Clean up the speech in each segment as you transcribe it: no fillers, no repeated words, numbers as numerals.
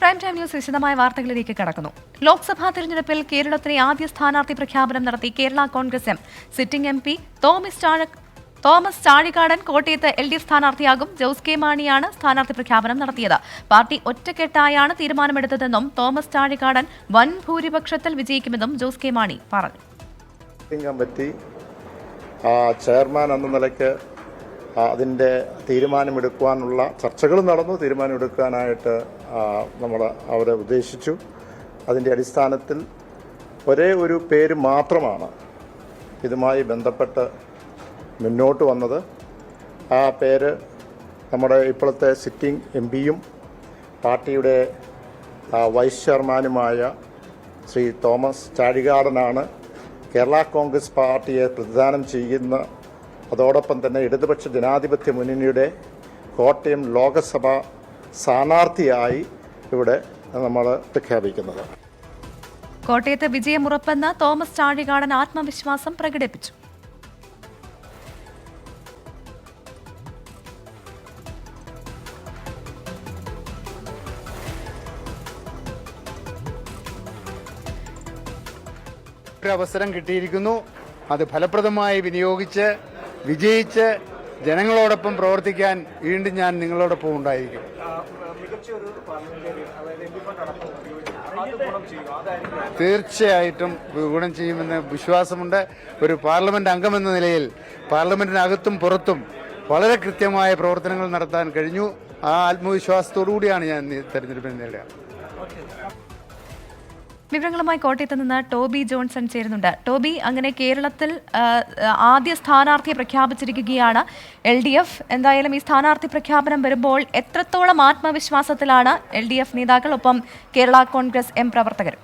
Prime time news വിശദമായ വാർത്തകളിലേക്ക് കടക്കുന്നു. ലോക്സഭാ തെരഞ്ഞെടുപ്പിൽ കേരളത്തിലെ ആദ്യ സ്ഥാനാർത്ഥി പ്രഖ്യാപനം നടത്തി Kerala Congress M. Sitting MP Thomas Chazhikadan കോട്ടയത്ത് LDF സ്ഥാനാർത്ഥിയാകും. ജോസ് കെ മാണിയാണ് സ്ഥാനാർത്ഥി പ്രഖ്യാപനം നടത്തിയത്. പാർട്ടി ഒറ്റക്കെട്ടായാണ് തീരുമാനമെടുത്തതെന്നും തോമസ് ചാഴികാടൻ വൻ ഭൂരിപക്ഷത്തിൽ വിജയിക്കുമെന്നും ജോസ് കെ മാണി പറഞ്ഞു. കമ്മിറ്റി ചെയർമാൻ എന്ന നിലയ്ക്ക് അതിൻ്റെ തീരുമാനമെടുക്കുവാനുള്ള ചർച്ചകളും നടന്നു. തീരുമാനമെടുക്കാനായിട്ട് നമ്മൾ അവരെ ഉദ്ദേശിച്ചു. അതിൻ്റെ അടിസ്ഥാനത്തിൽ ഒരേ ഒരു പേര് മാത്രമാണ് ഇതുമായി ബന്ധപ്പെട്ട് മുന്നോട്ട് വന്നത്. ആ പേര് നമ്മുടെ ഇപ്പോഴത്തെ സിറ്റിംഗ് MPയും പാർട്ടിയുടെ വൈസ് ചെയർമാനുമായ ശ്രീ തോമസ് ചാഴികാടനാണ്. കേരള കോൺഗ്രസ് പാർട്ടിയെ പ്രതിദാനം ചെയ്യുന്ന, അതോടൊപ്പം തന്നെ ഇടതുപക്ഷ ജനാധിപത്യ മുന്നണിയുടെ കോട്ടയം ലോകസഭ സ്ഥാനാർത്ഥിയായി ഇവിടെ നമ്മൾ പ്രഖ്യാപിക്കുന്നത്. കോട്ടയത്ത് വിജയമുറപ്പെന്ന് തോമസ് ചാഴികാടൻ ആത്മവിശ്വാസം പ്രകടിപ്പിച്ചു. അവസരം കിട്ടിയിരിക്കുന്നു. അത് ഫലപ്രദമായി വിനിയോഗിച്ച് വിജയിച്ച് ജനങ്ങളോടൊപ്പം പ്രവർത്തിക്കാൻ വീണ്ടും ഞാൻ നിങ്ങളോടൊപ്പം ഉണ്ടായിരിക്കും. തീർച്ചയായിട്ടും ഗുണം ചെയ്യുമെന്ന് വിശ്വാസമുണ്ട്. ഒരു പാർലമെന്റ് അംഗമെന്ന നിലയിൽ പാർലമെന്റിനകത്തും പുറത്തും വളരെ കൃത്യമായ പ്രവർത്തനങ്ങൾ നടത്താൻ കഴിഞ്ഞു. ആ ആത്മവിശ്വാസത്തോടുകൂടിയാണ് ഞാൻ തെരഞ്ഞെടുപ്പിനെ നേടുക. വിവരങ്ങളുമായി കോട്ടയത്ത് നിന്ന് ടോബി ജോൺസൺ ചേരുന്നുണ്ട്. ടോബി, അങ്ങനെ കേരളത്തിൽ ആദ്യ സ്ഥാനാർത്ഥിയെ പ്രഖ്യാപിച്ചിരിക്കുകയാണ് LDF. എന്തായാലും ഈ സ്ഥാനാർത്ഥി പ്രഖ്യാപനം വരുമ്പോൾ എത്രത്തോളം ആത്മവിശ്വാസത്തിലാണ് LDF നേതാക്കൾ, ഒപ്പം കേരള കോൺഗ്രസ് M പ്രവർത്തകർ?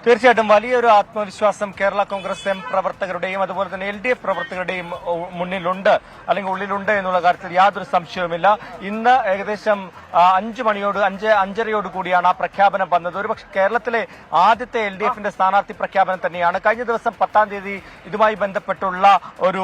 തീർച്ചയായിട്ടും വലിയൊരു ആത്മവിശ്വാസം കേരള കോൺഗ്രസ് M പ്രവർത്തകരുടെയും അതുപോലെ തന്നെ LDF പ്രവർത്തകരുടെയും മുന്നിലുണ്ട്, അല്ലെങ്കിൽ ഉള്ളിലുണ്ട് എന്നുള്ള കാര്യത്തിൽ യാതൊരു സംശയവുമില്ല. ഇന്ന് ഏകദേശം 5:05 കൂടിയാണ് ആ പ്രഖ്യാപനം വന്നത്. ഒരുപക്ഷെ കേരളത്തിലെ ആദ്യത്തെ LDFന്റെ സ്ഥാനാർത്ഥി പ്രഖ്യാപനം തന്നെയാണ്. കഴിഞ്ഞ ദിവസം 10-ാം തീയതി ഇതുമായി ബന്ധപ്പെട്ടുള്ള ഒരു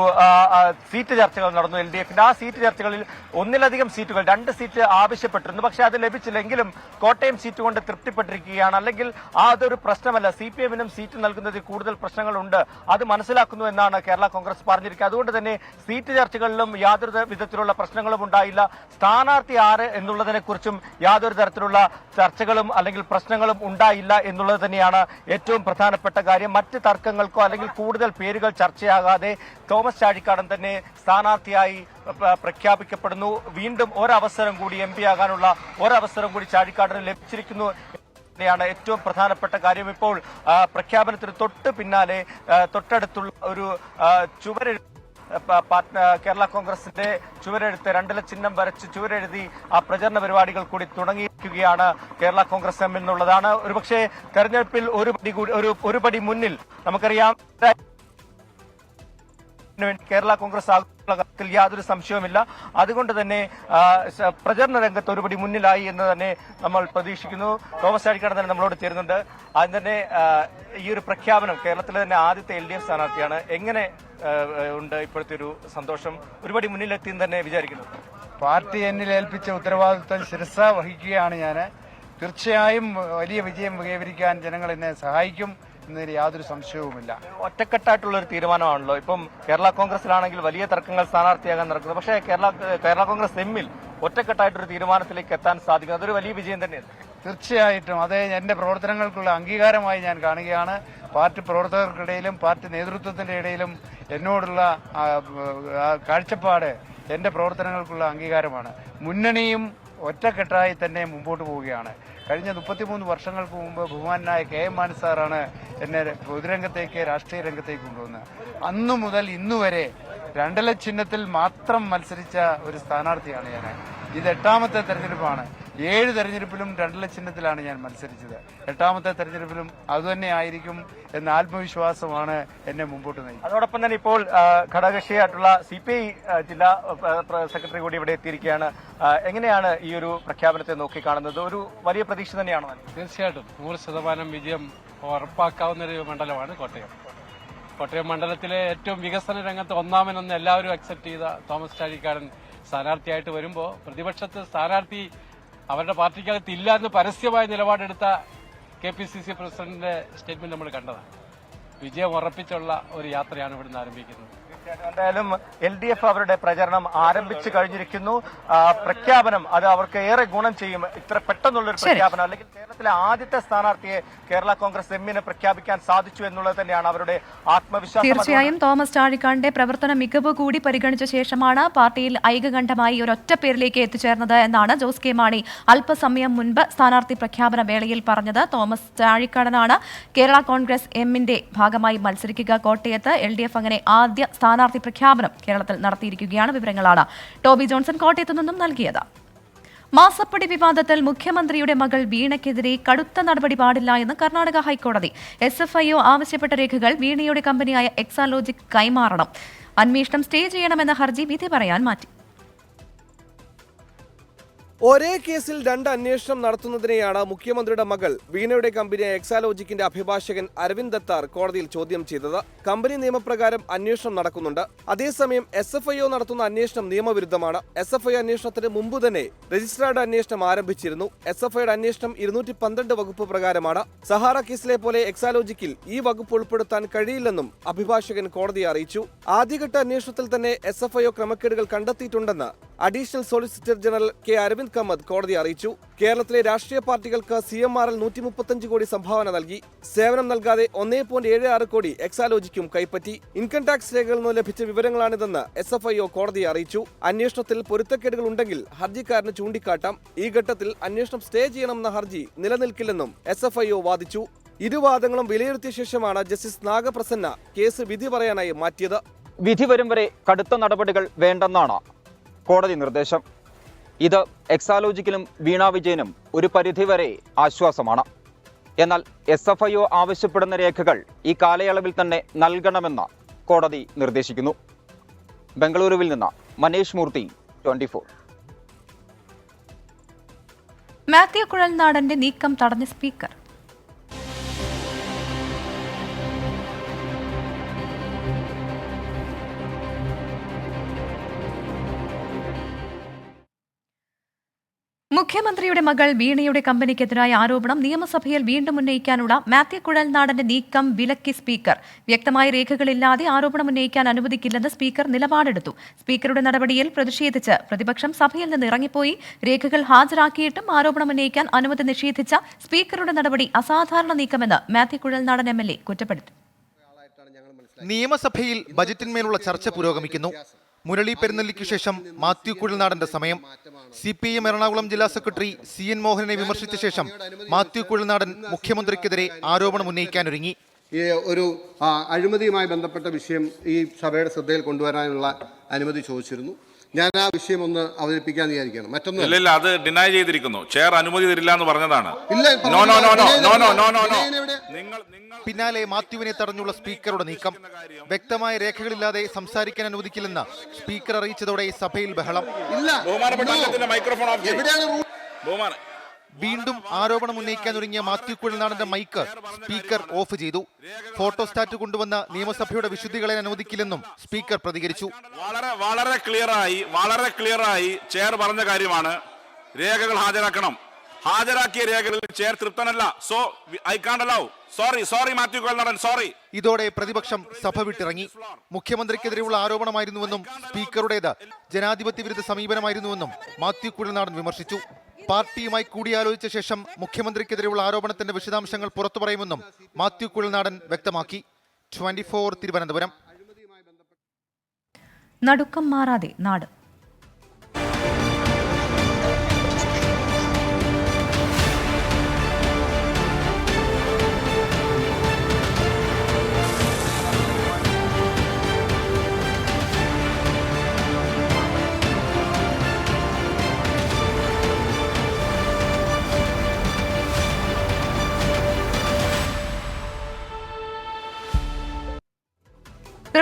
സീറ്റ് ചർച്ചകൾ നടന്നു LDFന്റെ. ആ സീറ്റ് ചർച്ചകളിൽ ഒന്നിലധികം സീറ്റുകൾ, 2 സീറ്റ് ആവശ്യപ്പെട്ടിരുന്നു. പക്ഷെ അത് ലഭിച്ചില്ലെങ്കിലും കോട്ടയം സീറ്റ് കൊണ്ട് തൃപ്തിപ്പെട്ടിരിക്കുകയാണ്. അല്ലെങ്കിൽ അതൊരു പ്രശ്നമല്ല, CPM-നും സീറ്റ് നൽകുന്നതിൽ കൂടുതൽ പ്രശ്നങ്ങളുണ്ട്, അത് മനസ്സിലാക്കുന്നു എന്നാണ് കേരള കോൺഗ്രസ് പറഞ്ഞിരിക്കുന്നത്. അതുകൊണ്ട് തന്നെ സീറ്റ് ചർച്ചകളിലും യാതൊരു വിധത്തിലുള്ള പ്രശ്നങ്ങളും ഉണ്ടായില്ല. സ്ഥാനാർത്ഥി ആര് എന്നുള്ളതിനെക്കുറിച്ചും യാതൊരു തരത്തിലുള്ള ചർച്ചകളും അല്ലെങ്കിൽ പ്രശ്നങ്ങളും ഉണ്ടായില്ല എന്നുള്ളത് തന്നെയാണ് ഏറ്റവും പ്രധാനപ്പെട്ട കാര്യം. മറ്റ് തർക്കങ്ങൾക്കോ അല്ലെങ്കിൽ കൂടുതൽ പേരുകൾ ചർച്ചയാകാതെ തോമസ് ചാഴികാടൻ തന്നെ സ്ഥാനാർത്ഥിയായി പ്രഖ്യാപിക്കപ്പെടുന്നു. വീണ്ടും ഒരവസരം കൂടി MP ആകാനുള്ള ഒരവസരം കൂടി ചാഴികാടന് ലഭിച്ചിരിക്കുന്നു ാണ് ഏറ്റവും പ്രധാനപ്പെട്ട കാര്യം. ഇപ്പോൾ പ്രഖ്യാപനത്തിന് തൊട്ട് പിന്നാലെ തൊട്ടടുത്തുള്ള ഒരു കേരള കോൺഗ്രസിന്റെ ചുവരെഴുത്ത് 2 ചിഹ്നം വരച്ച് ചുവരെഴുതി ആ പ്രചരണ പരിപാടികൾ കൂടി തുടങ്ങിയിരിക്കുകയാണ് കേരള കോൺഗ്രസ് M എന്നുള്ളതാണ്. ഒരുപക്ഷെ തെരഞ്ഞെടുപ്പിൽ ഒരു പടി മുന്നിൽ നമുക്കറിയാം കേരള കോൺഗ്രസ് ആകുന്ന കാര്യത്തിൽ യാതൊരു സംശയവുമില്ല. അതുകൊണ്ട് തന്നെ പ്രചരണ രംഗത്ത് ഒരുപടി മുന്നിലായി എന്ന് തന്നെ നമ്മൾ പ്രതീക്ഷിക്കുന്നു. തോമസ് ചാഴികാടൻ തന്നെ നമ്മളോട് ചേരുന്നുണ്ട്. അതിന് തന്നെ ഈ ഒരു പ്രഖ്യാപനം കേരളത്തിലെ തന്നെ ആദ്യത്തെ LDF സ്ഥാനാർത്ഥിയാണ്. എങ്ങനെ ഉണ്ട് ഇപ്പോഴത്തെ ഒരു സന്തോഷം? ഒരുപടി മുന്നിലെത്തിയെന്ന് തന്നെ വിചാരിക്കുന്നു. പാർട്ടി എന്നിൽ ഏൽപ്പിച്ച ഉത്തരവാദിത്വം ശിരസ വഹിക്കുകയാണ് ഞാൻ. തീർച്ചയായും വലിയ വിജയം കൈവരിക്കാൻ ജനങ്ങൾ എന്നെ സഹായിക്കും എന്നതിൽ യാതൊരു സംശയവുമില്ല. ഒറ്റക്കെട്ടായിട്ടുള്ള ഒരു തീരുമാനമാണല്ലോ. ഇപ്പം കേരള കോൺഗ്രസിലാണെങ്കിൽ വലിയ തർക്കങ്ങൾ സ്ഥാനാർത്ഥിയാകാൻ നടക്കുന്നത്. പക്ഷേ കേരള കോൺഗ്രസ് M-ൽ ഒറ്റക്കെട്ടായിട്ടൊരു തീരുമാനത്തിലേക്ക് എത്താൻ സാധിക്കും. അതൊരു വലിയ വിജയം തന്നെയാണ്. തീർച്ചയായിട്ടും അത് എന്റെ പ്രവർത്തനങ്ങൾക്കുള്ള അംഗീകാരമായി ഞാൻ കാണുകയാണ്. പാർട്ടി പ്രവർത്തകർക്കിടയിലും പാർട്ടി നേതൃത്വത്തിന്റെ ഇടയിലും എന്നോടുള്ള കാഴ്ചപ്പാട് എന്റെ പ്രവർത്തനങ്ങൾക്കുള്ള അംഗീകാരമാണ്. മുന്നണിയും ഒറ്റക്കെട്ടായി തന്നെ മുമ്പോട്ട് പോവുകയാണ്. കഴിഞ്ഞ 33 വർഷങ്ങൾക്ക് മുമ്പ് ബഹുമാനായ KM മാണി സാറാണ് എന്നെ പൊതുരംഗത്തേക്ക്, രാഷ്ട്രീയ രംഗത്തേക്ക് കൊണ്ടുവന്നത്. അന്നു മുതൽ ഇന്നുവരെ 2 ചിഹ്നത്തിൽ മാത്രം മത്സരിച്ച ഒരു സ്ഥാനാർത്ഥിയാണ് ഞാൻ. ഇത് 8ാമത്തെ തെരഞ്ഞെടുപ്പാണ്. 7 തെരഞ്ഞെടുപ്പിലും 2 ചിഹ്നത്തിലാണ് ഞാൻ മത്സരിച്ചത്. 8ാമത്തെ തെരഞ്ഞെടുപ്പിലും അതുതന്നെ ആയിരിക്കും എന്ന ആത്മവിശ്വാസമാണ് എന്നെ മുമ്പോട്ട് നയിക്കുന്നത്. അതോടൊപ്പം തന്നെ ഇപ്പോൾ ഘടകകക്ഷിയായിട്ടുള്ള CPI ജില്ലാ സെക്രട്ടറി കൂടി ഇവിടെ എത്തിയിരിക്കുകയാണ്. എങ്ങനെയാണ് ഈ ഒരു പ്രഖ്യാപനത്തെ നോക്കിക്കാണുന്നത്? ഒരു വലിയ പ്രതീക്ഷ തന്നെയാണോ? തീർച്ചയായിട്ടും 100% വിജയം ഉറപ്പാക്കാവുന്ന ഒരു മണ്ഡലമാണ് കോട്ടയം. കോട്ടയം മണ്ഡലത്തിലെ ഏറ്റവും വികസന രംഗത്ത് ഒന്നാമനെന്ന് എല്ലാവരും അക്സെപ്റ്റ് ചെയ്ത തോമസ് ചാഴികാടൻ സ്ഥാനാർത്ഥിയായിട്ട് വരുമ്പോൾ പ്രതിപക്ഷത്ത് സ്ഥാനാർത്ഥി അവരുടെ പാർട്ടിക്കകത്ത് ഇല്ല എന്ന് പരസ്യമായ നിലപാടെടുത്ത KPCC പ്രസിഡന്റിന്റെ സ്റ്റേറ്റ്മെന്റ് നമ്മൾ കണ്ടതാണ്. വിജയം ഉറപ്പിച്ചുള്ള ഒരു യാത്രയാണ് ഇവിടുന്ന് ആരംഭിക്കുന്നത്. എന്തായാലും LDF അവരുടെ പ്രചരണം ആരംഭിച്ചു കഴിഞ്ഞിരിക്കുന്നു. പ്രഖ്യാപനം അത് അവർക്ക് ഏറെ ഗുണം ചെയ്യും. ഇത്ര പെട്ടെന്നുള്ളൊരു പ്രഖ്യാപനം, അല്ലെങ്കിൽ കേരളത്തിലെ ആദ്യത്തെ സ്ഥാനാർത്ഥിയെ കേരള കോൺഗ്രസ് എമ്മിന് പ്രഖ്യാപിക്കാൻ സാധിച്ചു എന്നുള്ളത് തന്നെയാണ് അവരുടെ ആത്മവിശ്വാസം. തീർച്ചയായും തോമസ് ചാഴിക്കാടിന്റെ പ്രവർത്തന മികവ് കൂടി പരിഗണിച്ച ശേഷമാണ് പാർട്ടിയിൽ ഐകകണ്ഠമായി ഒരൊറ്റ പേരിലേക്ക് എത്തിച്ചേർന്നത് എന്നാണ് ജോസ് കെ മാണി അല്പസമയം മുൻപ് സ്ഥാനാർത്ഥി പ്രഖ്യാപന വേളയിൽ പറഞ്ഞത്. തോമസ് ചാഴിക്കാടനാണ് കേരള കോൺഗ്രസ് എമ്മിന്റെ ഭാഗമായി മത്സരിക്കുക. കോട്ടയത്ത് LDF അങ്ങനെ ആദ്യ സ്ഥാനാർത്ഥി പ്രഖ്യാപനം കേരളത്തിൽ നടത്തിയിരിക്കുകയാണ്. വിവരങ്ങളാണ് ടോബി ജോൺസൺ കോട്ടയത്തു നിന്നും നൽകിയത്. മാസപ്പടി വിവാദത്തിൽ മുഖ്യമന്ത്രിയുടെ മകൾ വീണയ്ക്കെതിരെ കടുത്ത നടപടി പാടില്ല എന്ന് കർണാടക ഹൈക്കോടതി. SFIO ആവശ്യപ്പെട്ട രേഖകൾ വീണയുടെ കമ്പനിയായ എക്സാലോജിക് കൈമാറണം. അന്വേഷണം സ്റ്റേ ചെയ്യണമെന്ന ഹർജി വിധി പറയാൻ മാറ്റി. ഒരേ കേസിൽ രണ്ട് അന്വേഷണം നടത്തുന്നതിനെയാണ് മുഖ്യമന്ത്രിയുടെ മകൾ വീണയുടെ കമ്പനിയായ എക്സാലോജിക്കിന്റെ അഭിഭാഷകൻ അരവിന്ദ് ദത്താർ കോടതിയിൽ ചോദ്യം ചെയ്തത്. കമ്പനി നിയമപ്രകാരം അന്വേഷണം നടക്കുന്നുണ്ട്. അതേസമയം SFIO നടത്തുന്ന അന്വേഷണം നിയമവിരുദ്ധമാണ്. SFIO അന്വേഷണത്തിന് മുമ്പ് തന്നെ രജിസ്ട്രാർഡ് അന്വേഷണം ആരംഭിച്ചിരുന്നു. SFIയുടെ അന്വേഷണം 212 വകുപ്പ് പ്രകാരമാണ്. സഹാറ കേസിലെ പോലെ എക്സാലോജിക്കിൽ ഈ വകുപ്പ് ഉൾപ്പെടുത്താൻ കഴിയില്ലെന്നും അഭിഭാഷകൻ കോടതിയെ അറിയിച്ചു. ആദ്യഘട്ട അന്വേഷണത്തിൽ തന്നെ SFIO ക്രമക്കേടുകൾ കണ്ടെത്തിയിട്ടുണ്ടെന്ന് additional solicitor general K Aravind Kamath കോടതിയെ അറിയിച്ചു. കേരളത്തിലെ രാഷ്ട്രീയ പാർട്ടികൾക്ക് CMRL 135 കോടി സംഭാവന നൽകി. സേവനം നൽകാതെ 1.76 കോടി എക്സാലോജിക്കും കൈപ്പറ്റി. ഇൻകം ടാക്സ് രേഖകളിൽ നിന്ന് ലഭിച്ച വിവരങ്ങളാണിതെന്ന് SFIO കോടതിയെ അറിയിച്ചു. അന്വേഷണത്തിൽ പൊരുത്തക്കേടുകൾ ഉണ്ടെങ്കിൽ ഹർജിക്കാരന് ചൂണ്ടിക്കാട്ടാം. ഈ ഘട്ടത്തിൽ അന്വേഷണം സ്റ്റേ ചെയ്യണമെന്ന ഹർജി നിലനിൽക്കില്ലെന്നും SFIO വാദിച്ചു. ഇരുവാദങ്ങളും വിലയിരുത്തിയ ശേഷമാണ് ജസ്റ്റിസ് നാഗപ്രസന്ന കേസ് വിധി പറയാനായി മാറ്റിയത്. വിധി വരും വരെ കടുത്ത നടപടികൾ വേണ്ടെന്നാണ് കോടതി നിർദ്ദേശം. ഇത് എക്സാലോജിക്കിലും വീണ വിജയനും ഒരു പരിധിവരെ ആശ്വാസമാണ്. എന്നാൽ SFIO ആവശ്യപ്പെടുന്ന രേഖകൾ ഈ കാലയളവിൽ തന്നെ നൽകണമെന്ന് കോടതി നിർദ്ദേശിക്കുന്നു. ബംഗളൂരുവിൽ നിന്ന് മനേഷ് മൂർത്തി, 24. മാത്യു കുഴൽനാടന്റെ നീക്കം തടഞ്ഞ സ്പീക്കർ. മുഖ്യമന്ത്രിയുടെ മകൾ വീണയുടെ കമ്പനിക്കെതിരായ ആരോപണം നിയമസഭയിൽ വീണ്ടും ഉന്നയിക്കാനുള്ള മാത്യു കുഴൽനാടന്റെ നീക്കം വിലക്കി സ്പീക്കർ. വ്യക്തമായ രേഖകളില്ലാതെ ആരോപണം ഉന്നയിക്കാൻ അനുവദിക്കില്ലെന്ന് സ്പീക്കർ നിലപാടെടുത്തു. സ്പീക്കറുടെ നടപടിയിൽ പ്രതിഷേധിച്ച് പ്രതിപക്ഷം സഭയിൽ നിന്ന് ഇറങ്ങിപ്പോയി. രേഖകൾ ഹാജരാക്കിയിട്ടും ആരോപണം ഉന്നയിക്കാൻ അനുമതി നിഷേധിച്ച സ്പീക്കറുടെ നടപടി അസാധാരണ നീക്കമെന്ന് മാത്യു കുഴൽനാടൻ MLA കുറ്റപ്പെടുത്തി. നിയമസഭയിൽ ബജറ്റിന്മേലുള്ള ചർച്ച പുരോഗമിക്കുന്നു. മുരളി പെരുന്നെല്ലിക്ക് ശേഷം മാത്യു കുഴൽനാടന്റെ സമയം. CPIM എറണാകുളം ജില്ലാ സെക്രട്ടറി CN മോഹനനെ വിമർശിച്ച ശേഷം മാത്യു കുഴൽനാടൻ മുഖ്യമന്ത്രിക്കെതിരെ ആരോപണം ഉന്നയിക്കാനൊരുങ്ങി. ഈ ഒരു അഴിമതിയുമായി ബന്ധപ്പെട്ട വിഷയം ഈ സഭയുടെ ശ്രദ്ധയിൽ കൊണ്ടുവരാനുള്ള അനുമതി ചോദിച്ചിരുന്നു. ഞാൻ ആ വിഷയം ഒന്ന് അവതരിപ്പിക്കാന്ന് വിചാരിക്കുകയാണ്. മറ്റൊന്നും അത് ഡിനൈ ചെയ്തിരിക്കുന്നു. ചെയർ അനുമതി തരില്ല എന്ന് പറഞ്ഞതാണ്. പിന്നാലെ മാത്യുവിനെ തടഞ്ഞുള്ള സ്പീക്കറുടെ നീക്കം. വ്യക്തമായ രേഖകളില്ലാതെ സംസാരിക്കാൻ അനുവദിക്കില്ലെന്ന് സ്പീക്കർ അറിയിച്ചതോടെ സഭയിൽ ബഹളം. വീണ്ടും ആരോപണം ഉന്നയിക്കാൻ ഒരുങ്ങിയ മാത്യു കുഴൽനാടന്റെ മൈക്ക് സ്പീക്കർ ഓഫ് ചെയ്തു. ഫോട്ടോസ്റ്റാറ്റ് കൊണ്ടുവന്ന നിയമസഭയുടെ വിശുദ്ധികളെ അനുവദിക്കില്ലെന്നും സ്പീക്കർ പ്രതികരിച്ചു. വളരെ ക്ലിയറായി ചെയർ പറഞ്ഞ കാര്യമാണ്. രേഖകൾ ഹാജരാക്കണം. ഹാജരാക്കിയ രേഖകളിൽ ചെയർ തൃപ്തനല്ല. So I can't allow. Sorry Mathew Kuzhalnadan, sorry. ഇതോടെ പ്രതിപക്ഷം സഭ വിട്ടിറങ്ങി. മുഖ്യമന്ത്രിക്കെതിരെയുള്ള ആരോപണമായിരുന്നുവെന്നും സ്പീക്കറുടേത് ജനാധിപത്യ വിരുദ്ധ സമീപനമായിരുന്നുവെന്നും മാത്യു കുഴൽനാടൻ വിമർശിച്ചു. പാർട്ടിയുമായി കൂടിയാലോചിച്ച ശേഷം മുഖ്യമന്ത്രിക്കെതിരെയുള്ള ആരോപണത്തിന്റെ വിശദാംശങ്ങൾ പുറത്തു പറയുമെന്നും മാത്യു കുഴൽനാടൻ വ്യക്തമാക്കി. 24 തിരുവനന്തപുരം. നടുക്കം മാറാതെ നാട്.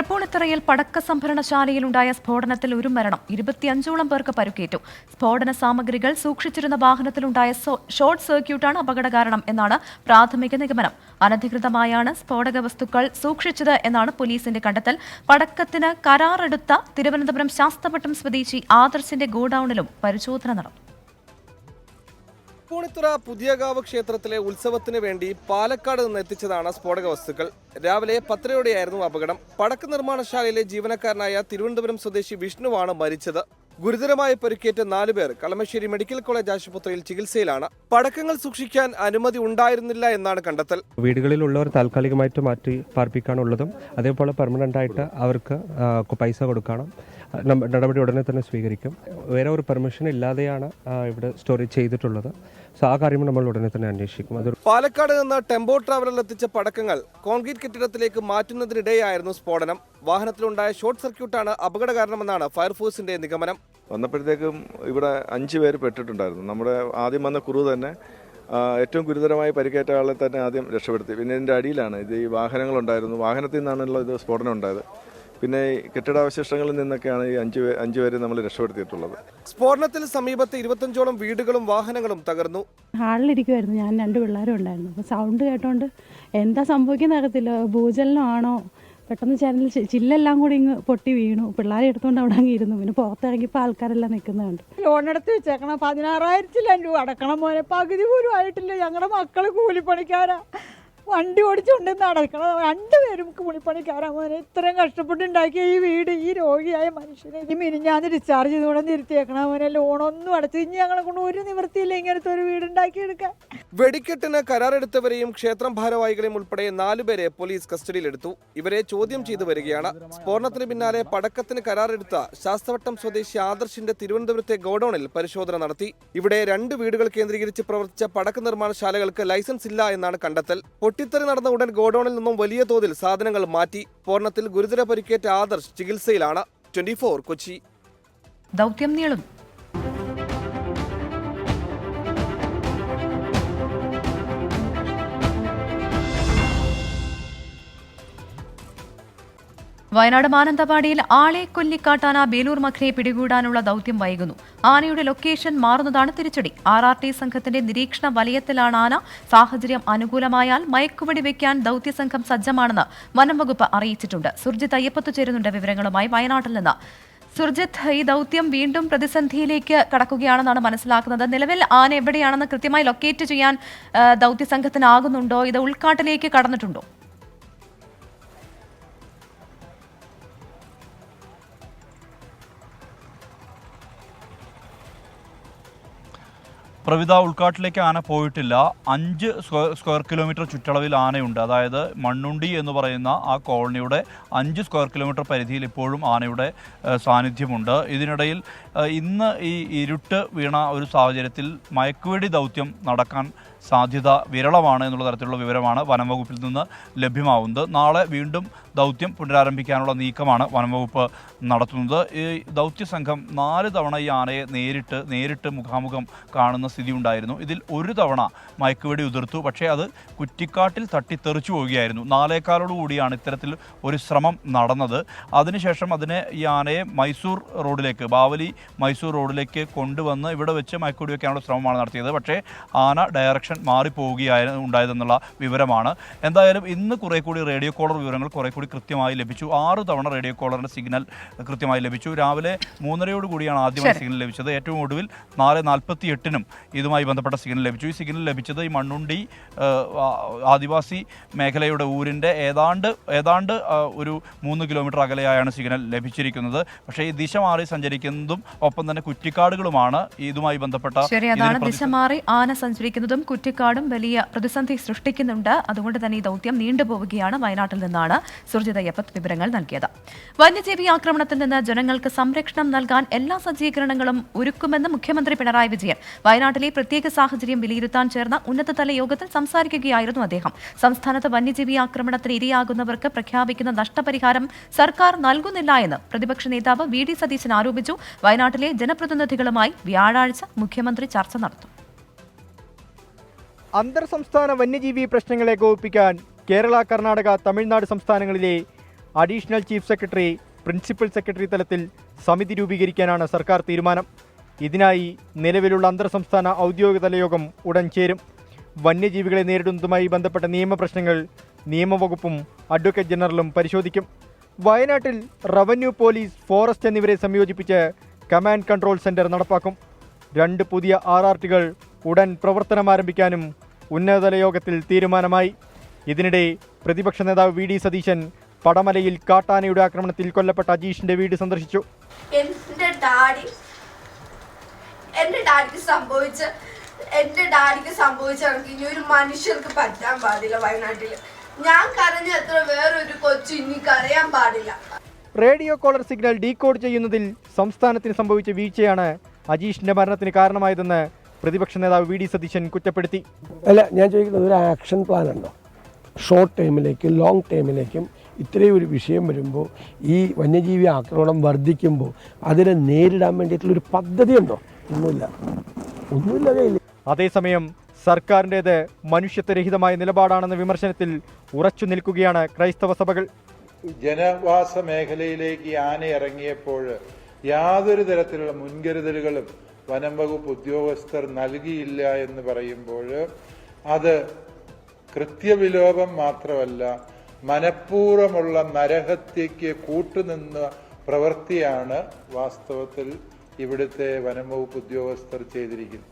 തൃപ്പൂണിത്തുറയിൽ പടക്ക സംഭരണശാലയിലുണ്ടായ സ്ഫോടനത്തിൽ ഒരു മരണം, 25ഓളം പേർക്ക് പരുക്കേറ്റു. സ്ഫോടന സാമഗ്രികൾ സൂക്ഷിച്ചിരുന്ന വാഹനത്തിലുണ്ടായ ഷോർട്ട് സർക്യൂട്ടാണ് അപകടകാരണം എന്നാണ് പ്രാഥമിക നിഗമനം. അനധികൃതമായാണ് സ്ഫോടക വസ്തുക്കൾ സൂക്ഷിച്ചത് എന്നാണ് പോലീസിന്റെ കണ്ടെത്തൽ. പടക്കത്തിന് കരാറെടുത്ത തിരുവനന്തപുരം ശാസ്തമഠം സ്വദേശി ആദർശിന്റെ ഗോഡൌണിലും പരിശോധന നടന്നു. തൃപ്പൂണിത്തുറ പുതിയകാവ് ക്ഷേത്രത്തിലെ ഉത്സവത്തിന് വേണ്ടി പാലക്കാട് നിന്ന് എത്തിച്ചതാണ് സ്ഫോടക വസ്തുക്കൾ. രാവിലെ 10:30 അപകടം. പടക്ക നിർമ്മാണശാലയിലെ ജീവനക്കാരനായ തിരുവനന്തപുരം സ്വദേശി വിഷ്ണുവാണ് മരിച്ചത്. ഗുരുതരമായി പരിക്കേറ്റ 4 പേർ കളമശ്ശേരി മെഡിക്കൽ കോളേജ് ആശുപത്രിയിൽ ചികിത്സയിലാണ്. പടക്കങ്ങൾ സൂക്ഷിക്കാൻ അനുമതി ഉണ്ടായിരുന്നില്ല എന്നാണ് കണ്ടെത്തൽ. വീടുകളിലുള്ളവർ താൽക്കാലികമായിട്ട് മാറ്റി പാർപ്പിക്കാനുള്ളതും അതേപോലെ പെർമനന്റ് ആയിട്ട് അവർക്ക് പൈസ കൊടുക്കണം നടപടി ഉടനെ തന്നെ സ്വീകരിക്കും. വേറെ ഒരു പെർമിഷൻ ഇല്ലാതെയാണ് ഇവിടെ സ്റ്റോറേജ് ചെയ്തിട്ടുള്ളത്. സോ ആ കാര്യം നമ്മൾ ഉടനെ തന്നെ അന്വേഷിക്കും. പാലക്കാട് നിന്ന് ടെമ്പോ ട്രാവലറിൽ എത്തിച്ച പടക്കങ്ങൾ കോൺക്രീറ്റ് കെട്ടിടത്തിലേക്ക് മാറ്റുന്നതിനിടെയായിരുന്നു സ്ഫോടനം. വാഹനത്തിലുണ്ടായ ഷോർട്ട് സർക്യൂട്ടാണ് അപകട കാരണമെന്നാണ് ഫയർഫോഴ്സിന്റെ നിഗമനം. വന്നപ്പോഴത്തേക്കും ഇവിടെ 5 പേര് പെട്ടിട്ടുണ്ടായിരുന്നു. നമ്മുടെ ആദ്യം വന്ന ക്രൂ തന്നെ ഏറ്റവും ഗുരുതരമായി പരിക്കേറ്റ ആളെ തന്നെ ആദ്യം രക്ഷപ്പെടുത്തി. പിന്നെ ഇതിൻ്റെ അടിയിലാണ് ഇത് ഈ വാഹനങ്ങളുണ്ടായിരുന്നു. വാഹനത്തിൽ നിന്നാണല്ലോ ഇത് സ്ഫോടനം ഉണ്ടായത്. പിന്നെ കെട്ടിടാവശിഷ്ടങ്ങളിൽ നിന്നൊക്കെയാണ് ഈ 5 പേരെ നമ്മൾ രക്ഷപ്പെടുത്തിയിട്ടുള്ളത്. സ്ഫോടനത്തിൽ സമീപത്തെ 25ഓളം വീടുകളും വാഹനങ്ങളും തകർന്നു. ഹാളിലിരിക്കുമായിരുന്നു, ഞാൻ 2 പിള്ളേരും ഉണ്ടായിരുന്നു. അപ്പോൾ സൗണ്ട് കേട്ടോണ്ട് എന്താ സംഭവിക്കുന്ന അറിയത്തില്ല. ഭൂചലനമാണോ പെട്ടെന്ന് ചില്ലെല്ലാം കൂടി ഇങ്ങ് പൊട്ടി വീണു. പിള്ളേരെ എടുത്തുകൊണ്ട് അവിടെ അങ്ങ് ഇരുന്നു. പിന്നെ പുറത്തിറങ്ങിയപ്പോൾ ആൾക്കാരെല്ലാം നിൽക്കുന്നുണ്ട്. ലോൺ എടുത്ത് വെച്ചേക്കണം, 16,000 രൂപ അടക്കണം മോനെ. പകുതി പോലും ആയിട്ടില്ല. ഞങ്ങളുടെ മക്കൾ കൂലിപ്പണിക്കാരാ, വണ്ടി ഓടിച്ചുകൊണ്ട് നടക്കണം. 2 പേരും കൂലിപ്പണിക്കാരാ മോനെ. ഇത്രയും കഷ്ടപ്പെട്ടുണ്ടാക്കിയ ഈ വീട് ഈ രോഗിയായ മനുഷ്യനെ ഈ മിനിഞ്ഞാന്ന് ഡിസ്ചാർജ് ചെയ്തുകൊണ്ട് നിർത്തിയേക്കണം മോനെ. ലോണൊന്നും അടച്ച് ഇനി ഞങ്ങളെ കൊണ്ട് ഒരു നിവൃത്തിയില്ല ഇങ്ങനത്തെ ഒരു വീടുണ്ടാക്കിയെടുക്കാൻ. വെടിക്കെട്ടിന് കരാറെടുത്തവരെയും ക്ഷേത്രം ഭാരവാഹികളെയും ഉൾപ്പെടെ 4 പേരെ പോലീസ് കസ്റ്റഡിയിലെടുത്തു. ഇവരെ ചോദ്യം ചെയ്തു വരികയാണ്. സ്ഫോടനത്തിന് പിന്നാലെ പടക്കത്തിന് കരാറെടുത്ത ശാസ്തമഠം സ്വദേശി ആദർശിന്റെ തിരുവനന്തപുരത്തെ ഗോഡൌണിൽ പരിശോധന നടത്തി. ഇവിടെ 2 വീടുകൾ കേന്ദ്രീകരിച്ച് പ്രവർത്തിച്ച പടക്ക നിർമ്മാണശാലകൾക്ക് ലൈസൻസ് ഇല്ല എന്നാണ് കണ്ടെത്തൽ. പൊട്ടിത്തെറി നടന്ന ഉടൻ ഗോഡൌണിൽ നിന്നും വലിയ തോതിൽ സാധനങ്ങൾ മാറ്റി. സ്ഫോടനത്തിൽ ഗുരുതര പരിക്കേറ്റ ആദർശ് ചികിത്സയിലാണ്. 24 കൊച്ചി. ദൗത്യം നീളുന്നു. വയനാട് മാനന്തവാടിയിൽ ആളെ കൊല്ലിക്കാട്ടാന ബേലൂർ മഖനെ പിടികൂടാനുള്ള ദൗത്യം വൈകുന്നു. ആനയുടെ ലൊക്കേഷൻ മാറുന്നതാണ് തിരിച്ചടി. RRT സംഘത്തിന്റെ നിരീക്ഷണ വലയത്തിലാണ് ആന. സാഹചര്യം അനുകൂലമായാൽ മയക്കുവെടി വെക്കാൻ ദൗത്യസംഘം സജ്ജമാണെന്ന് വനം വകുപ്പ് അറിയിച്ചിട്ടുണ്ട്. സുർജിത്ത് അയ്യപ്പത്തു ചേരുന്നുണ്ട് വിവരങ്ങളുമായി വയനാട്ടിൽ നിന്ന്. സുർജിത്ത്, ഈ ദൗത്യം വീണ്ടും പ്രതിസന്ധിയിലേക്ക് കടക്കുകയാണെന്നാണ് മനസ്സിലാക്കുന്നത്. നിലവിൽ ആന എവിടെയാണെന്ന് കൃത്യമായി ലൊക്കേറ്റ് ചെയ്യാൻ ദൗത്യസംഘത്തിനാകുന്നുണ്ടോ? ഇത് ഉൾക്കാട്ടിലേക്ക് കടന്നിട്ടുണ്ടോ? പ്രവിധ, ഉൾക്കാട്ടിലേക്ക് ആന പോയിട്ടില്ല. 5 സ്ക്വയർ കിലോമീറ്റർ ചുറ്റളവിൽ ആനയുണ്ട്. അതായത് മണ്ണുണ്ടി എന്ന് പറയുന്ന ആ കോളനിയുടെ 5 സ്ക്വയർ കിലോമീറ്റർ പരിധിയിൽ ഇപ്പോഴും ആനയുടെ സാന്നിധ്യമുണ്ട്. ഇതിനിടയിൽ ഇന്ന് ഈ ഇരുട്ട് വീണ ഒരു സാഹചര്യത്തിൽ മയക്കുവെടി ദൗത്യം നടക്കാൻ സാധ്യത വിരളമാണ് എന്നുള്ള തരത്തിലുള്ള വിവരമാണ് വനംവകുപ്പിൽ നിന്ന് ലഭ്യമാവുന്നത്. നാളെ വീണ്ടും ദൗത്യം പുനരാരംഭിക്കാനുള്ള നീക്കമാണ് വനംവകുപ്പ് നടത്തുന്നത്. ഈ ദൗത്യസംഘം 4 തവണ ഈ ആനയെ നേരിട്ട് മുഖാമുഖം കാണുന്ന സ്ഥിതി ഉണ്ടായിരുന്നു. ഇതിൽ ഒരു തവണ മയക്കുവെടി ഉതിർത്തു. പക്ഷേ അത് കുറ്റിക്കാട്ടിൽ തട്ടിത്തെറിച്ചു പോവുകയായിരുന്നു. 4:15 കൂടിയാണ് ഇത്തരത്തിൽ ഒരു ശ്രമം നടന്നത്. അതിനുശേഷം ഈ ആനയെ മൈസൂർ റോഡിലേക്ക്, ബാവലി മൈസൂർ റോഡിലേക്ക് കൊണ്ടുവന്ന് ഇവിടെ വെച്ച് മയക്കുവെടി വയ്ക്കാനുള്ള ശ്രമമാണ് നടത്തിയത്. പക്ഷേ ആന ഡയറക്ഷൻ മാറിപ്പോവുകയായിരുന്നു ഉണ്ടായതെന്നുള്ള വിവരമാണ്. എന്തായാലും ഇന്ന് കുറെ കൂടി റേഡിയോ കോളർ വിവരങ്ങൾ കുറെ കൂടി കൃത്യമായി ലഭിച്ചു. 6 തവണ റേഡിയോ കോളറിന്റെ സിഗ്നൽ കൃത്യമായി ലഭിച്ചു. രാവിലെ 3:30 കൂടിയാണ് ആദ്യമായി സിഗ്നൽ ലഭിച്ചത്. ഏറ്റവും ഒടുവിൽ 4:48 ഇതുമായി ബന്ധപ്പെട്ട സിഗ്നൽ ലഭിച്ചു. ഈ സിഗ്നൽ ലഭിച്ചത് ഈ മണ്ണുണ്ടി ആദിവാസി മേഖലയുടെ ഊരിൻ്റെ ഏതാണ്ട് ഒരു 3 കിലോമീറ്റർ അകലെയായാണ് സിഗ്നൽ ലഭിച്ചിരിക്കുന്നത്. പക്ഷേ ഈ ദിശ മാറി സഞ്ചരിക്കുന്നതും ഒപ്പം തന്നെ കുറ്റിക്കാടുകളുമാണ് ഇതുമായി ബന്ധപ്പെട്ട. ദിശ മാറി ആന സഞ്ചരിക്കുന്നതും കുറ്റിക്കാടും വലിയ പ്രതിസന്ധി സൃഷ്ടിക്കുന്നുണ്ട്. അതുകൊണ്ട് തന്നെ ഈ ദൗത്യം നീണ്ടുപോവുകയാണ്. വയനാട്ടിൽ നിന്നാണ് സുർജിത് അയ്യപ്പത്ത് വിവരങ്ങൾ നൽകിയത്. വന്യജീവി ആക്രമണത്തിൽ നിന്ന് ജനങ്ങൾക്ക് സംരക്ഷണം നൽകാൻ എല്ലാ സജ്ജീകരണങ്ങളും ഒരുക്കുമെന്ന് മുഖ്യമന്ത്രി പിണറായി വിജയൻ. വയനാട്ടിലെ പ്രത്യേക സാഹചര്യം വിലയിരുത്താൻ ചേർന്ന ഉന്നതതല യോഗത്തിൽ സംസാരിക്കുകയായിരുന്നു അദ്ദേഹം. സംസ്ഥാനത്ത് വന്യജീവി ആക്രമണത്തിന് ഇരയാകുന്നവർക്ക് പ്രഖ്യാപിക്കുന്ന നഷ്ടപരിഹാരം സർക്കാർ നൽകുന്നില്ല എന്ന് പ്രതിപക്ഷ നേതാവ് VD സതീശൻ ആരോപിച്ചു. വയനാട്ടിലെ ജനപ്രതിനിധികളുമായി വ്യാഴാഴ്ച മുഖ്യമന്ത്രി ചർച്ച നടത്തും. അന്തർ സംസ്ഥാന വന്യജീവി പ്രശ്നങ്ങളെ ഏകോപിപ്പിക്കാൻ കേരള, കർണാടക, തമിഴ്നാട് സംസ്ഥാനങ്ങളിലെ additional chief secretary, principal secretary തലത്തിൽ സമിതി രൂപീകരിക്കാനാണ് സർക്കാർ തീരുമാനം. ഇതിനായി നിലവിലുള്ള അന്തർ സംസ്ഥാന ഔദ്യോഗിക തലയോഗം ഉടൻ ചേരും. വന്യജീവികളെ നേരിടുന്നതുമായി ബന്ധപ്പെട്ട നിയമപ്രശ്നങ്ങൾ നിയമവകുപ്പും അഡ്വക്കേറ്റ് ജനറലും പരിശോധിക്കും. വയനാട്ടിൽ റവന്യൂ, പോലീസ്, ഫോറസ്റ്റ് എന്നിവരെ സംയോജിപ്പിച്ച് കമാൻഡ് കൺട്രോൾ സെന്റർ നടപ്പാക്കും. 2 പുതിയ RRTകൾ ഉടൻ പ്രവർത്തനം ആരംഭിക്കാനും ഉന്നതതല യോഗത്തിൽ തീരുമാനമായി. ഇതിനിടെ പ്രതിപക്ഷ നേതാവ് VD സതീശൻ പടമലയിൽ കാട്ടാനയുടെ ആക്രമണത്തിൽ കൊല്ലപ്പെട്ട അജീഷിന്റെ വീട് സന്ദർശിച്ചു. എന്റെ ഡാഡിക്ക് സംഭവിച്ചിറങ്ങി ഇനി ഒരു മനുഷ്യർക്ക് പറ്റാൻ പാടില്ല. വയനാട്ടിൽ ഞാൻ കരഞ്ഞ എത്ര വേറൊരു കൊച്ചു ഇനി കരയാൻ പാടില്ല. റേഡിയോ കോളർ സിഗ്നൽ ഡീകോഡ് ചെയ്യുന്നതിൽ സംസ്ഥാനത്തിന് സംഭവിച്ച വീഴ്ചയാണ് അജീഷിന്റെ മരണത്തിന് കാരണമായതെന്ന് പ്രതിപക്ഷ നേതാവ് VD സതീശൻ കുറ്റപ്പെടുത്തി. അല്ല, ഞാൻ ചോദിക്കുന്നത് ഒരു ആക്ഷൻ പ്ലാൻ ഉണ്ടോ? ഷോർട്ട് ടൈമിലേക്കും ലോങ് ടൈമിലേക്കും ഇത്രയും ഒരു വിഷയം വരുമ്പോൾ, ഈ വന്യജീവി ആക്രമണം വർദ്ധിക്കുമ്പോൾ അതിനെ നേരിടാൻ വേണ്ടിയിട്ടുള്ളൊരു പദ്ധതി ഉണ്ടോ? ഒന്നുമില്ലതേ ഇല്ല. അതേസമയം സർക്കാരിൻ്റേത് മനുഷ്യത്വരഹിതമായ നിലപാടാണെന്ന വിമർശനത്തിൽ ഉറച്ചു നിൽക്കുകയാണ് ക്രൈസ്തവ സഭകൾ. ജനവാസ മേഖലയിലേക്ക് ആന ഇറങ്ങിയപ്പോൾ യാതൊരു തരത്തിലുള്ള മുൻകരുതലുകളും വനം വകുപ്പ് ഉദ്യോഗസ്ഥർ നൽകിയില്ല എന്ന് പറയുമ്പോൾ അത് കൃത്യവിലോപം മാത്രമല്ല, മനഃപൂർവ്വമുള്ള നരഹത്യയ്ക്ക് കൂട്ടുനിന്ന പ്രവൃത്തിയാണ് വാസ്തവത്തിൽ ഇവിടുത്തെ വനം വകുപ്പ് ഉദ്യോഗസ്ഥർ ചെയ്തിരിക്കുന്നത്.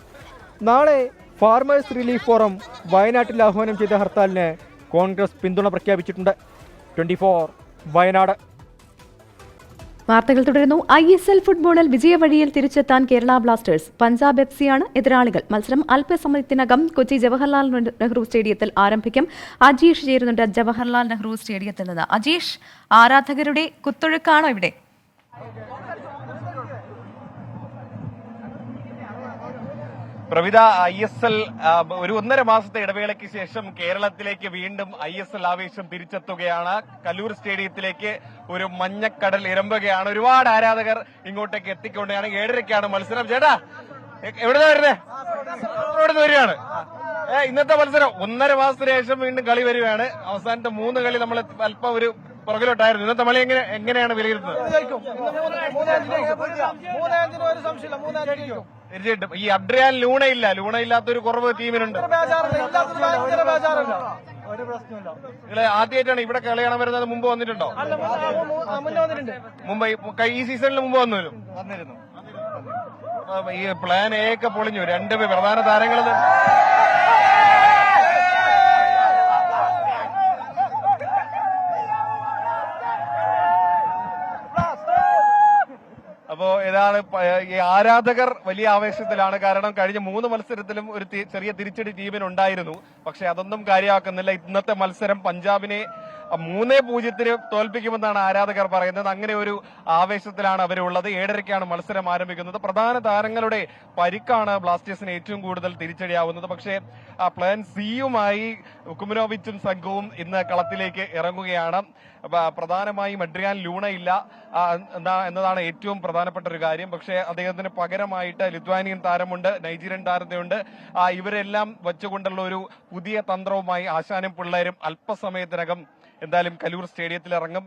നാളെ ഫാർമേഴ്സ് റിലീഫ് ഫോറം വയനാട്ടിൽ ആഹ്വാനം ചെയ്ത ഹർത്താലിന് കോൺഗ്രസ് പിന്തുണ പ്രഖ്യാപിച്ചിട്ടുണ്ട്. 24 വയനാട്. വാർത്തകൾ തുടരുന്നു. ISL ഫുട്ബോളിൽ വിജയവഴിയിൽ തിരിച്ചെത്താൻ കേരള ബ്ലാസ്റ്റേഴ്സ്. പഞ്ചാബ് FC എതിരാളികൾ. മത്സരം അല്പസമയത്തിനകം കൊച്ചി ജവഹർലാൽ നെഹ്റു സ്റ്റേഡിയത്തിൽ ആരംഭിക്കും. അജീഷ് ചേരുന്നുണ്ട് ജവഹർലാൽ നെഹ്റു സ്റ്റേഡിയത്തിൽ നിന്ന്. അജീഷ്, ആരാധകരുടെ കുത്തൊഴുക്കാണോ ഇവിടെ? പ്രവിത, ISL ഒരു 1.5 മാസത്തെ ഇടവേളയ്ക്ക് ശേഷം കേരളത്തിലേക്ക് വീണ്ടും ISL ആവേശം തിരിച്ചെത്തുകയാണ്. കല്ലൂർ സ്റ്റേഡിയത്തിലേക്ക് ഒരു മഞ്ഞക്കടൽ ഇരമ്പുകയാണ്. ഒരുപാട് ആരാധകർ ഇങ്ങോട്ടേക്ക് എത്തിക്കൊണ്ടാണ്. 7:30ക്കാണ് മത്സരം. ചേട്ടാ, എവിടെ വരുന്നേ? ഇവിടുന്ന് വരികയാണ്. ഇന്നത്തെ മത്സരം 1.5 മാസത്തിന് ശേഷം വീണ്ടും കളി വരികയാണ്. അവസാനത്തെ 3 കളി നമ്മൾ അല്പം ഒരു പുറകിലോട്ടായിരുന്നു. ഇന്നത്തെ കളി എങ്ങനെയാണ് വിലയിരുത്തുന്നത്? തീർച്ചയായിട്ടും ഈ അഡ്രിയാൻ ലൂണ ഇല്ലാത്തൊരു കുറവ് ടീമിനുണ്ട്. നിങ്ങൾ ആദ്യമായിട്ടാണ് ഇവിടെ കളി കാണാൻ വരുന്നത്? മുമ്പ് വന്നിട്ടുണ്ടോ? മുമ്പ് ഈ സീസണിൽ മുമ്പ് വന്നിരുന്നു. ഈ പ്ലാൻ എ ഒക്കെ പൊളിഞ്ഞു. 2 പ്രധാന താരങ്ങൾ അപ്പോ ഇതാണ് ഈ ആരാധകർ വലിയ ആവേശത്തിലാണ്. കാരണം കഴിഞ്ഞ 3 മത്സരത്തിലും ഒരു ചെറിയ തിരിച്ചടി ടീമിനുണ്ടായിരുന്നു. പക്ഷെ അതൊന്നും കാര്യമാക്കുന്നില്ല. ഇന്നത്തെ മത്സരം പഞ്ചാബിനെ 3-0 തോൽപ്പിക്കുമെന്നാണ് ആരാധകർ പറയുന്നത്. അങ്ങനെ ഒരു ആവേശത്തിലാണ് അവരുള്ളത്. 7:30ക്കാണ് മത്സരം ആരംഭിക്കുന്നത്. പ്രധാന താരങ്ങളുടെ പരിക്കാണ് ബ്ലാസ്റ്റേഴ്സിന് ഏറ്റവും കൂടുതൽ തിരിച്ചടിയാവുന്നത്. പക്ഷേ പ്ലാൻ സിയുമായി കുമരോവിച്ചും സംഘവും ഇന്ന് കളത്തിലേക്ക് ഇറങ്ങുകയാണ്. പ്രധാനമായും അഡ്രിയാൻ ലൂണ ഇല്ല എന്നതാണ് ഏറ്റവും പ്രധാനപ്പെട്ട ഒരു കാര്യം. പക്ഷേ അദ്ദേഹത്തിന് പകരമായിട്ട് ലിത്വാനിയൻ താരമുണ്ട്, നൈജീരിയൻ താരമുണ്ട്. ഇവരെല്ലാം വെച്ചുകൊണ്ടുള്ള ഒരു പുതിയ തന്ത്രവുമായി ആശാനും പിള്ളേരും അല്പസമയത്തിനകം എന്തായാലും കലൂർ സ്റ്റേഡിയത്തിൽ ഇറങ്ങും.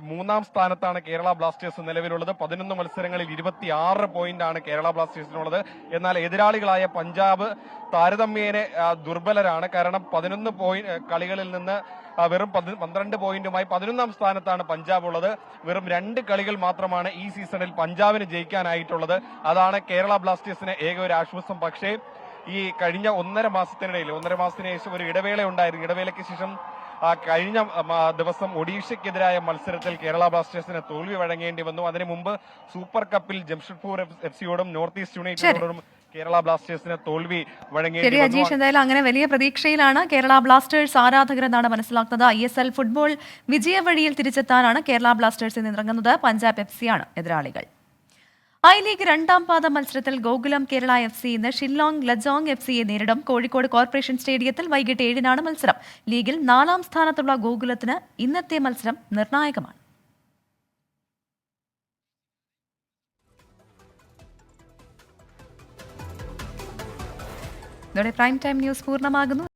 3-ാം സ്ഥാനത്താണ് കേരള ബ്ലാസ്റ്റേഴ്സ് നിലവിലുള്ളത്. 11 മത്സരങ്ങളിൽ 26 പോയിന്റാണ് കേരള ബ്ലാസ്റ്റേഴ്സിനുള്ളത്. എന്നാൽ എതിരാളികളായ പഞ്ചാബ് താരതമ്യേന ദുർബലരാണ്. കാരണം 11 കളികളിൽ നിന്ന് വെറും 12 പോയിന്റുമായി 11-ാം സ്ഥാനത്താണ് പഞ്ചാബ് ഉള്ളത്. വെറും 2 കളികൾ മാത്രമാണ് ഈ സീസണിൽ പഞ്ചാബിന് ജയിക്കാനായിട്ടുള്ളത്. അതാണ് കേരള ബ്ലാസ്റ്റേഴ്സിന് ഏക ഒരു ആശ്വാസം. പക്ഷേ ഈ കഴിഞ്ഞ 1.5 മാസത്തിന് ശേഷം ഒരു ഇടവേള ഉണ്ടായിരുന്നു. ഇടവേളയ്ക്ക് ശേഷം കഴിഞ്ഞ ദിവസം ഒഡീഷയ്ക്കെതിരായ മത്സരത്തിൽ കേരള ബ്ലാസ്റ്റേഴ്സിന് തോൽവി വഴങ്ങേണ്ടി വന്നു. അതിനു മുമ്പ് സൂപ്പർ കപ്പിൽ ജംഷഡ്പൂർ FC-യോടും നോർത്ത് ഈസ്റ്റ് യുണൈറ്റഡോടും കേരള ബ്ലാസ്റ്റേഴ്സിന് തോൽവി വഴങ്ങേണ്ടി വന്നു. അജീഷ്, എന്തായാലും അങ്ങനെ വലിയ പ്രതീക്ഷയിലാണ് കേരള ബ്ലാസ്റ്റേഴ്സ് ആരാധകരെന്നാണ് മനസ്സിലാക്കുന്നത്. ISL ഫുട്ബോൾ വിജയവഴിയിൽ തിരിച്ചെത്താനാണ് കേരള ബ്ലാസ്റ്റേഴ്സ് ഇന്നിറങ്ങുന്നത്. പഞ്ചാബ് FC എതിരാളികൾ. I-ലീഗ് 2-ാം പാദ മത്സരത്തിൽ ഗോകുലം കേരള FC ഇന്ന് ഷില്ലോങ് ലജോങ് FCയെ നേരിടും. കോഴിക്കോട് കോർപ്പറേഷൻ സ്റ്റേഡിയത്തിൽ വൈകിട്ട് 7-നാണ് മത്സരം. ലീഗിൽ 4-ാം സ്ഥാനത്തുള്ള ഗോകുലത്തിന് ഇന്നത്തെ മത്സരം നിർണായകമാണ്. ഇതോടെ പ്രൈം ടൈം ന്യൂസ് പൂർണ്ണമാകുന്നു.